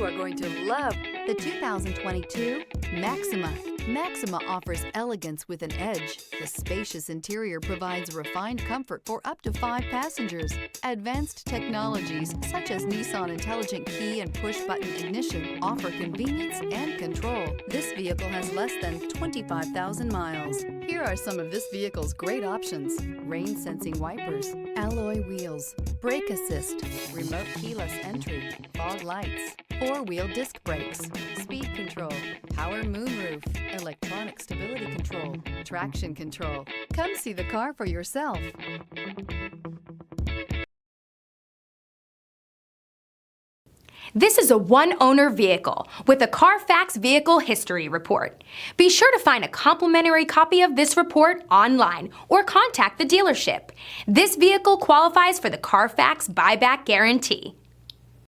are going to love the 2022 Maxima. Maxima offers elegance with an edge. The spacious interior provides refined comfort for up to 5 passengers. Advanced technologies such as Nissan Intelligent Key and push-button ignition offer convenience and control. This vehicle has less than 25,000 miles. Here are some of this vehicle's great options: rain-sensing wipers, alloy wheels, brake assist, remote keyless entry, fog lights, 4-wheel disc brakes, speed control, power moonroof, electronic stability control, traction control. Come see the car for yourself. This is a one-owner vehicle with a Carfax Vehicle History Report. Be sure to find a complimentary copy of this report online or contact the dealership. This vehicle qualifies for the Carfax Buyback Guarantee.